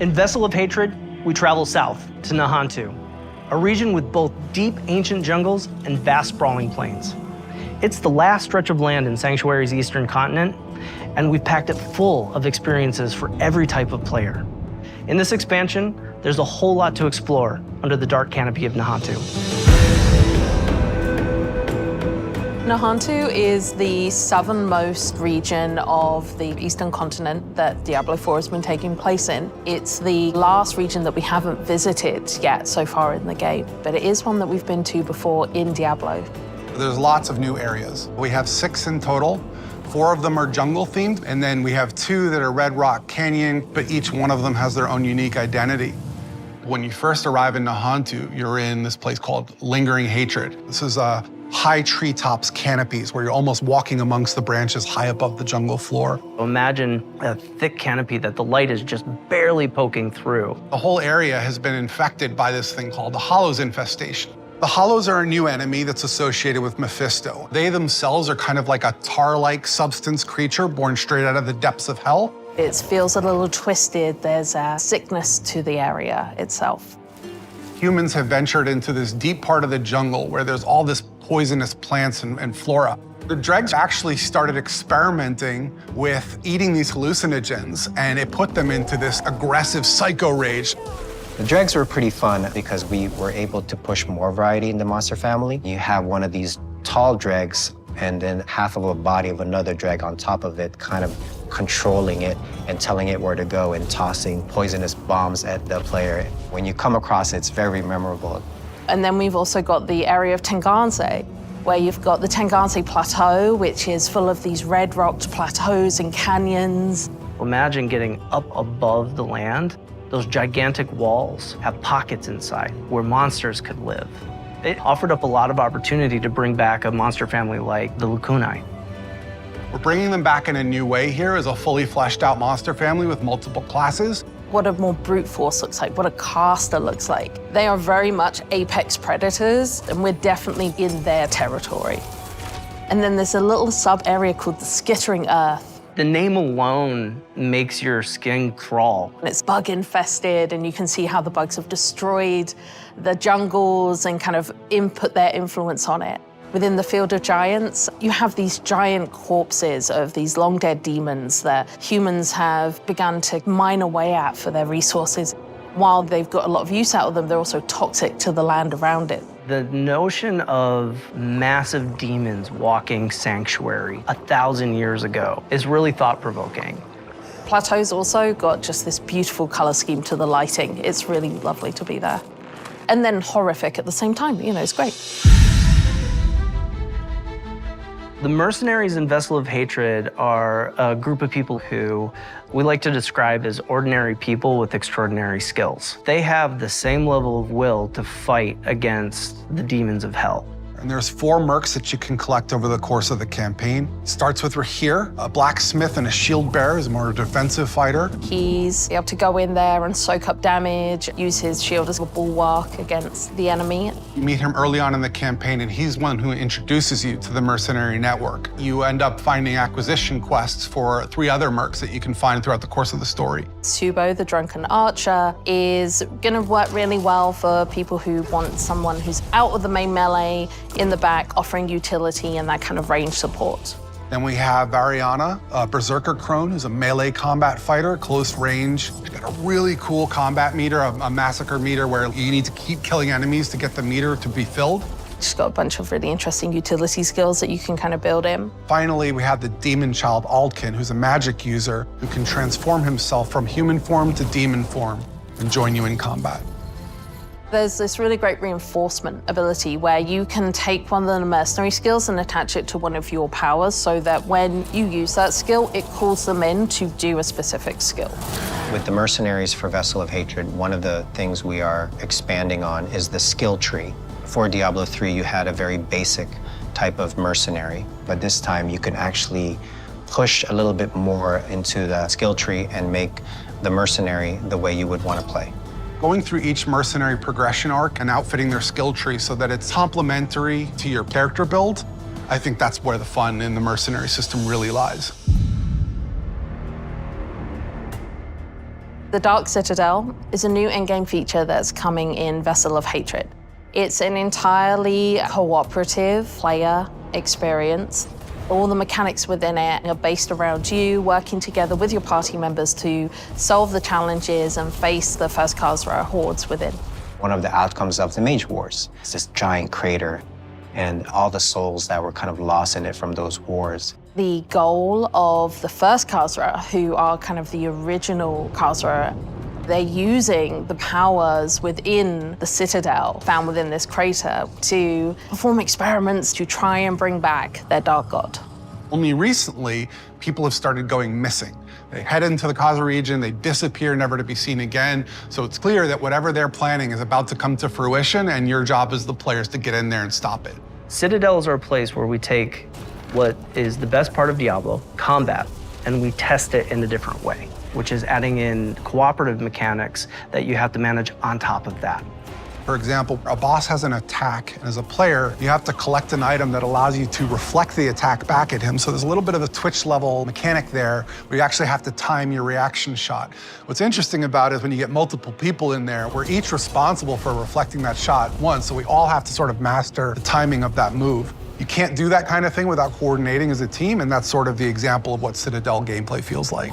In Vessel of Hatred, we travel south to Nahantu, a region with both deep ancient jungles and vast sprawling plains. It's the last stretch of land in Sanctuary's eastern continent, and we've packed it full of experiences for every type of player. In this expansion, there's a whole lot to explore under the dark canopy of Nahantu. Nahantu is the southernmost region of the eastern continent that Diablo 4 has been taking place in. It's the last region that we haven't visited yet so far in the game, but it is one that we've been to before in Diablo. There's lots of new areas. We have 6 in total. 4 of them are jungle themed, and then we have 2 that are Red Rock Canyon, but each one of them has their own unique identity. When you first arrive in Nahantu, you're in this place called Lingering Hatred. This is high treetops canopies where you're almost walking amongst the branches high above the jungle floor. Imagine a thick canopy that the light is just barely poking through. The whole area has been infected by this thing called the Hollows infestation. The Hollows are a new enemy that's associated with Mephisto. They themselves are kind of like a tar-like substance creature born straight out of the depths of hell. It feels a little twisted. There's a sickness to the area itself. Humans have ventured into this deep part of the jungle where there's all this poisonous plants and flora. The dregs actually started experimenting with eating these hallucinogens, and it put them into this aggressive psycho rage. The dregs were pretty fun because we were able to push more variety in the monster family. You have one of these tall dregs and then half of a body of another dreg on top of it, kind of controlling it and telling it where to go and tossing poisonous bombs at the player. When you come across it, it's very memorable. And then we've also got the area of Tenganse, where you've got the Tenganse Plateau, which is full of these red-rocked plateaus and canyons. Imagine getting up above the land. Those gigantic walls have pockets inside where monsters could live. It offered up a lot of opportunity to bring back a monster family like the Lukunai. We're bringing them back in a new way here as a fully fleshed out monster family with multiple classes. What a more brute force looks like, what a caster looks like. They are very much apex predators, and we're definitely in their territory. And then there's a little sub-area called the Skittering Earth. The name alone makes your skin crawl. And it's bug infested, and you can see how the bugs have destroyed the jungles and kind of input their influence on it. Within the Field of Giants, you have these giant corpses of these long-dead demons that humans have begun to mine away at for their resources. While they've got a lot of use out of them, they're also toxic to the land around it. The notion of massive demons walking Sanctuary 1,000 years ago is really thought-provoking. Plateau's also got just this beautiful color scheme to the lighting. It's really lovely to be there. And then horrific at the same time, you know, it's great. The mercenaries in Vessel of Hatred are a group of people who we like to describe as ordinary people with extraordinary skills. They have the same level of will to fight against the demons of hell. And there's 4 mercs that you can collect over the course of the campaign. It starts with Rahir, a blacksmith and a shield bearer, is a more defensive fighter. He's able to go in there and soak up damage, use his shield as a bulwark against the enemy. You meet him early on in the campaign, and he's one who introduces you to the mercenary network. You end up finding acquisition quests for 3 other mercs that you can find throughout the course of the story. Subo, the drunken archer, is gonna work really well for people who want someone who's out of the main melee, in the back, offering utility and that kind of range support. Then we have Variana, a berserker crone, who's a melee combat fighter, close range. She's got a really cool combat meter, a massacre meter, where you need to keep killing enemies to get the meter to be filled. She's got a bunch of really interesting utility skills that you can kind of build in. Finally, we have the demon child Aldkin, who's a magic user who can transform himself from human form to demon form and join you in combat. There's this really great reinforcement ability where you can take one of the mercenary skills and attach it to one of your powers so that when you use that skill, it calls them in to do a specific skill. With the mercenaries for Vessel of Hatred, one of the things we are expanding on is the skill tree. For Diablo 3, you had a very basic type of mercenary, but this time you can actually push a little bit more into the skill tree and make the mercenary the way you would want to play. Going through each mercenary progression arc and outfitting their skill tree so that it's complementary to your character build, I think that's where the fun in the mercenary system really lies. The Dark Citadel is a new in-game feature that's coming in Vessel of Hatred. It's an entirely cooperative player experience. All the mechanics within it are based around you working together with your party members to solve the challenges and face the first Khazra hordes within. One of the outcomes of the Mage Wars is this giant crater and all the souls that were kind of lost in it from those wars. The goal of the first Khazra, who are kind of the original Khazra, they're using the powers within the Citadel found within this crater to perform experiments to try and bring back their Dark God. Only recently, people have started going missing. They head into the Khazra region, they disappear, never to be seen again. So it's clear that whatever they're planning is about to come to fruition, and your job as the players to get in there and stop it. Citadels are a place where we take what is the best part of Diablo, combat, and we test it in a different way, which is adding in cooperative mechanics that you have to manage on top of that. For example, a boss has an attack, and as a player, you have to collect an item that allows you to reflect the attack back at him. So there's a little bit of a Twitch level mechanic there where you actually have to time your reaction shot. What's interesting about it is when you get multiple people in there, we're each responsible for reflecting that shot once, so we all have to sort of master the timing of that move. You can't do that kind of thing without coordinating as a team, and that's sort of the example of what Citadel gameplay feels like.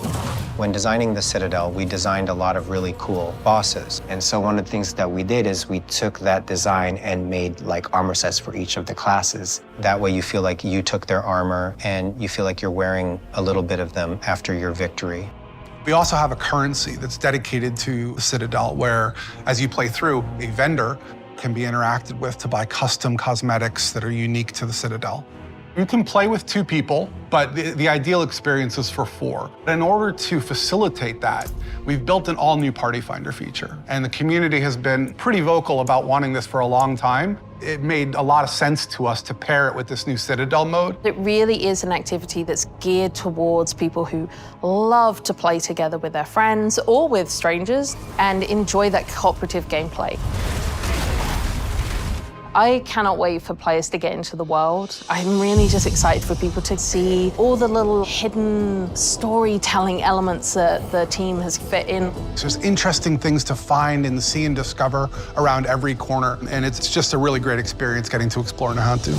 When designing the Citadel, we designed a lot of really cool bosses. And so one of the things that we did is we took that design and made like armor sets for each of the classes. That way you feel like you took their armor and you feel like you're wearing a little bit of them after your victory. We also have a currency that's dedicated to the Citadel, where as you play through, a vendor can be interacted with to buy custom cosmetics that are unique to the Citadel. You can play with 2 people, but the ideal experience is for 4. In order to facilitate that, we've built an all-new Party Finder feature, and the community has been pretty vocal about wanting this for a long time. It made a lot of sense to us to pair it with this new Citadel mode. It really is an activity that's geared towards people who love to play together with their friends or with strangers and enjoy that cooperative gameplay. I cannot wait for players to get into the world. I'm really just excited for people to see all the little hidden storytelling elements that the team has fit in. There's interesting things to find and see and discover around every corner, and it's just a really great experience getting to explore Nahantu.